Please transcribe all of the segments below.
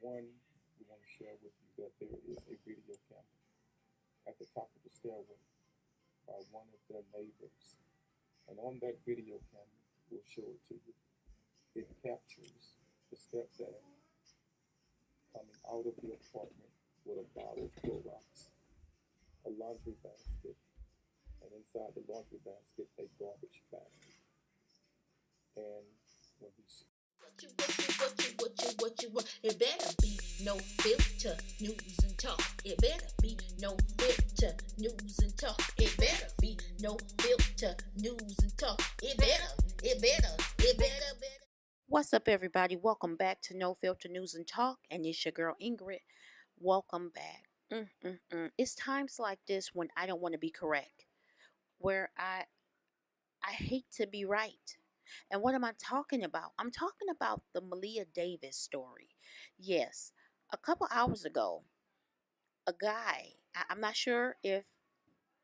One, we want to share with you that there is a video camera at the top of the stairway by one of their neighbors. And on that video camera, we'll show it to you. It captures the stepdad coming out of the apartment with a bottle of Clorox, a laundry basket, and inside the laundry basket, a garbage bag. And when he It better be no filter news and talk. It better be no filter news and talk. It better be no filter news and talk. It better. What's up, everybody? Welcome back to No Filter News and Talk, and it's your girl Ingrid. Welcome back. It's times like this when I don't want to be correct, where I hate to be right. And what am I talking about? I'm talking about the Maleah Davis story. Yes, a couple hours ago, a guy, I'm not sure if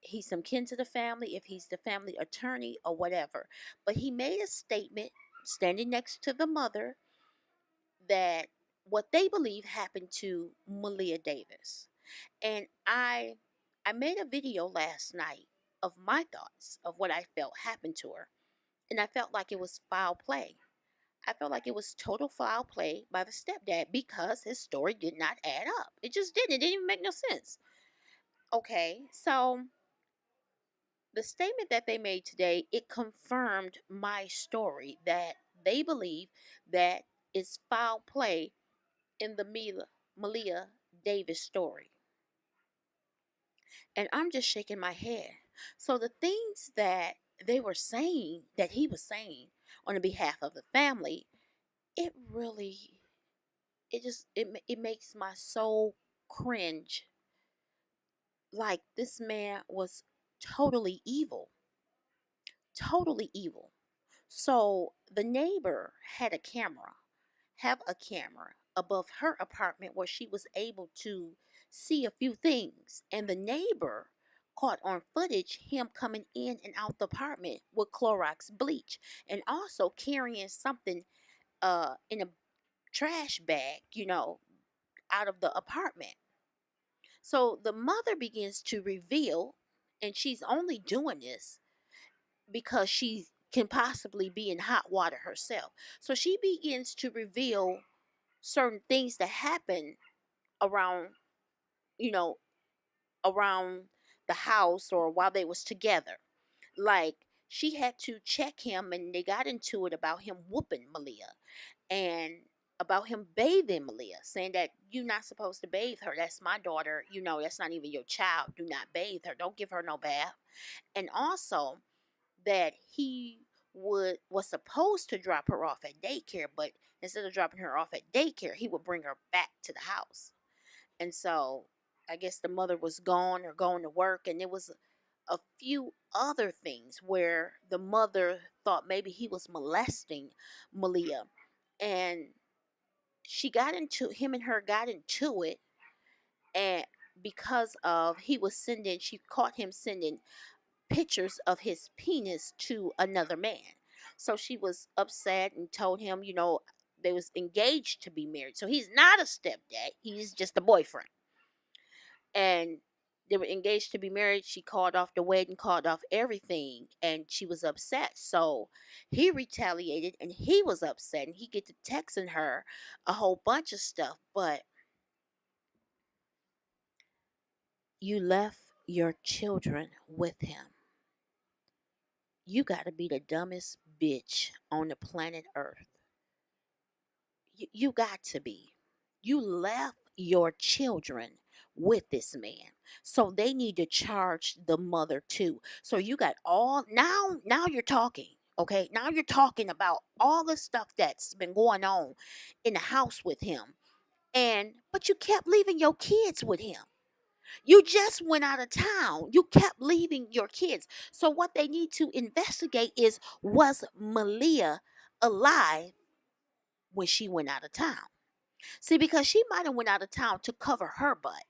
he's some kin to the family, if he's the family attorney or whatever, but he made a statement standing next to the mother that what they believe happened to Maleah Davis. And I made a video last night of my thoughts of what I felt happened to her. And I felt like it was foul play. I felt like it was total foul play by the stepdad because his story did not add up. It just didn't. It didn't even make no sense. Okay, so the statement that they made today, it confirmed my story that they believe that it's foul play in the Maleah Davis story. And I'm just shaking my head. So the things that they were saying, that he was saying on the behalf of the family, it really, it makes my soul cringe. Like this man was totally evil. Totally evil. So the neighbor had a camera, have a camera above her apartment where she was able to see a few things. And the neighbor caught on footage him coming in and out the apartment with Clorox bleach and also carrying something in a trash bag, out of the apartment. So the mother begins to reveal, and she's only doing this because she can possibly be in hot water herself. So she begins to reveal certain things that happen around, you know, around the house or while they was together. Like she had to check him and they got into it about him whooping Maleah and about him bathing Maleah, saying that you're not supposed to bathe her. That's my daughter. That's not even your child. Do not bathe her. Don't give her no bath. And also that he was supposed to drop her off at daycare, but instead of dropping her off at daycare, he would bring her back to the house. And so I guess the mother was gone or going to work, and there was a few other things where the mother thought maybe he was molesting Maleah, and him and her got into it, and because of she caught him sending pictures of his penis to another man. So she was upset and told him, they was engaged to be married. So he's not a stepdad. He's just a boyfriend. And they were engaged to be married. She called off the wedding, called off everything, and she was upset. So he retaliated and he was upset and he get to texting her a whole bunch of stuff. But you left your children with him. You got to be the dumbest bitch on the planet Earth. You got to be. You left your children with this man. So they need to charge the mother too. So you got all now you're talking. Okay? Now you're talking about all the stuff that's been going on in the house with him. But you kept leaving your kids with him. You just went out of town. You kept leaving your kids. So what they need to investigate is, was Maleah alive when she went out of town? See, because she might have went out of town to cover her butt.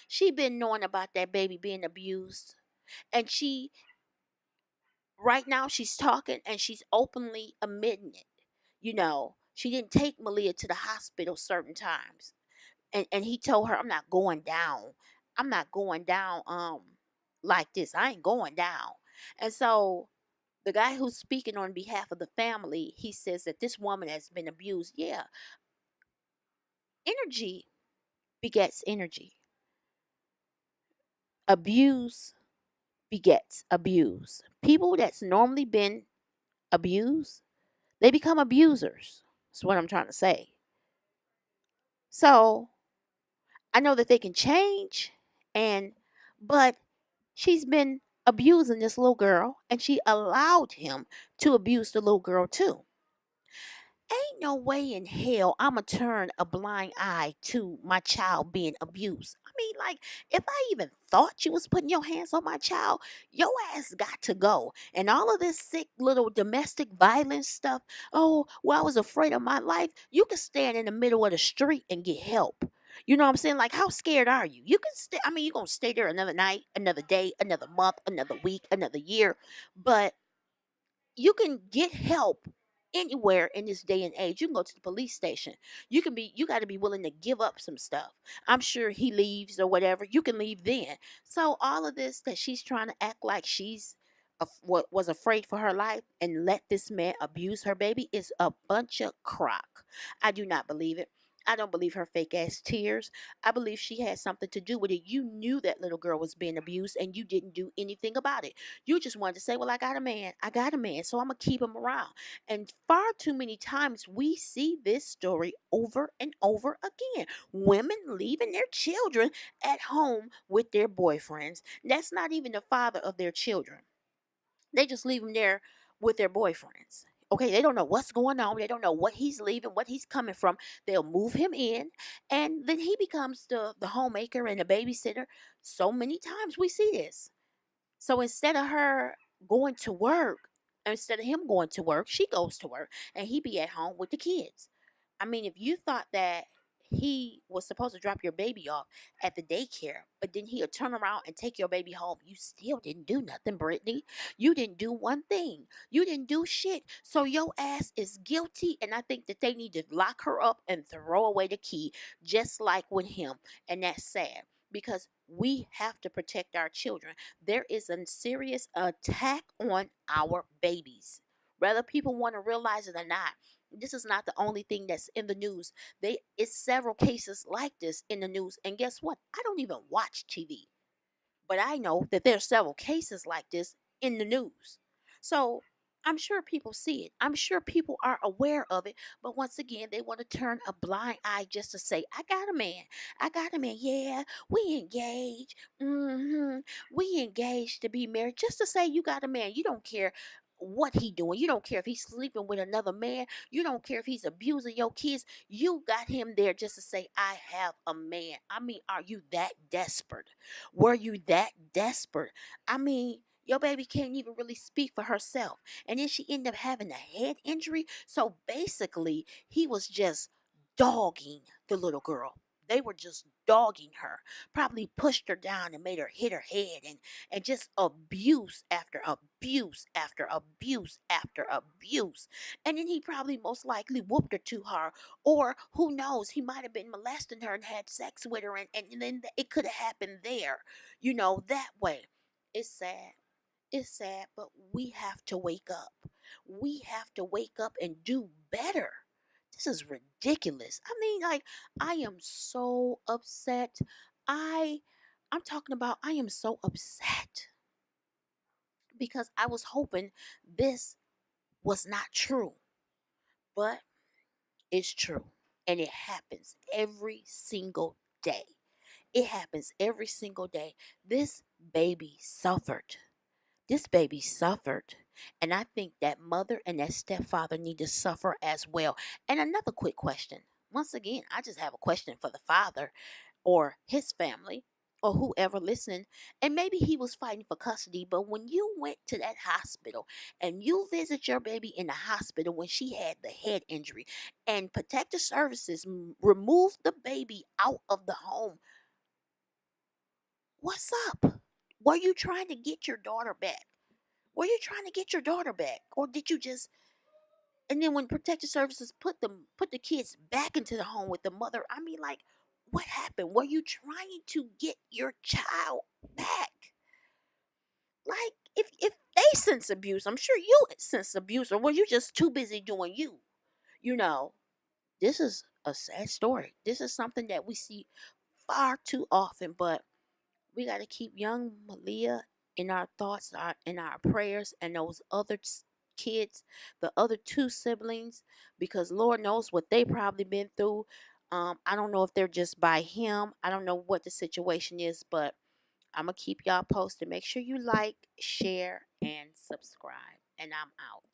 She been knowing about that baby being abused. And right now she's talking and she's openly admitting it. She didn't take Maleah to the hospital certain times. And he told her, I'm not going down. I'm not going down like this. I ain't going down. And so the guy who's speaking on behalf of the family, he says that this woman has been abused. Yeah, energy begets energy. Abuse begets abuse. People that's normally been abused, they become abusers. That's what I'm trying to say. So I know that they can change, and but she's been abusing this little girl, and she allowed him to abuse the little girl too. Ain't no way in hell I'ma turn a blind eye to my child being abused. I mean, like, if I even thought you was putting your hands on my child, your ass got to go. And all of this sick little domestic violence stuff, oh, well, I was afraid of my life. You can stand in the middle of the street and get help. You know what I'm saying? Like, how scared are you? You can stay, I mean, you're gonna stay there another night, another day, another month, another week, another year. But you can get help anywhere in this day and age. You can go to the police station. You got to be willing to give up some stuff. I'm sure he leaves or whatever. You can leave then. So all of this that she's trying to act like she's what was afraid for her life and let this man abuse her baby is a bunch of crock. I do not believe it. I don't believe her fake ass tears. I believe she had something to do with it. You knew that little girl was being abused and you didn't do anything about it. You just wanted to say, well, I got a man. I got a man. So I'm going to keep him around. And far too many times we see this story over and over again. Women leaving their children at home with their boyfriends. That's not even the father of their children. They just leave them there with their boyfriends. Okay, they don't know what's going on. They don't know what he's leaving, what he's coming from. They'll move him in, and then he becomes the homemaker and the babysitter. So many times we see this. So instead of her going to work, instead of him going to work, she goes to work and he be at home with the kids. I mean, if you thought that he was supposed to drop your baby off at the daycare, but then he'll turn around and take your baby home, you still didn't do nothing, Brittany. You didn't do one thing. You didn't do shit. So your ass is guilty, and I think that they need to lock her up and throw away the key, just like with him. And that's sad because we have to protect our children. There is a serious attack on our babies. Whether people want to realize it or not, this is not the only thing that's in the news. It's several cases like this in the news. And guess what? I don't even watch TV. But I know that there are several cases like this in the news. So I'm sure people see it. I'm sure people are aware of it. But once again, they want to turn a blind eye just to say, I got a man. I got a man. Yeah, we engaged. We engaged to be married. Just to say you got a man. You don't care what he doing. You don't care if he's sleeping with another man. You don't care if he's abusing your kids. You got him there just to say, I have a man. I mean, are you that desperate? Were you that desperate? I mean, your baby can't even really speak for herself. And then she ended up having a head injury. So basically, he was just dogging the little girl. They were just dogging her. Probably pushed her down and made her hit her head and just abuse after abuse after abuse after abuse. And then he probably most likely whooped her too hard. Or who knows, he might have been molesting her and had sex with her and then it could have happened there, that way. It's sad. It's sad, but we have to wake up. We have to wake up and do better. This is ridiculous. I mean, like, I am so upset. I I'm talking about I am so upset because I was hoping this was not true, but it's true. And it happens every single day. It happens every single day. This baby suffered. This baby suffered. And I think that mother and that stepfather need to suffer as well. And another quick question. Once again, I just have a question for the father or his family or whoever listening. And maybe he was fighting for custody, but when you went to that hospital and you visit your baby in the hospital when she had the head injury and protective services removed the baby out of the home, what's up? Were you trying to get your daughter back? Were you trying to get your daughter back? Or did you just And then when protective services put the kids back into the home with the mother, I mean, like, what happened? Were you trying to get your child back? Like, if they sense abuse, I'm sure you sense abuse, or were you just too busy doing you? You know, this is a sad story. This is something that we see far too often, but we got to keep young Maleah in our thoughts, in our prayers, and those other kids, the other two siblings, because Lord knows what they probably been through. I don't know if they're just by him. I don't know what the situation is, but I'm gonna keep y'all posted. Make sure you like, share, and subscribe. And I'm out.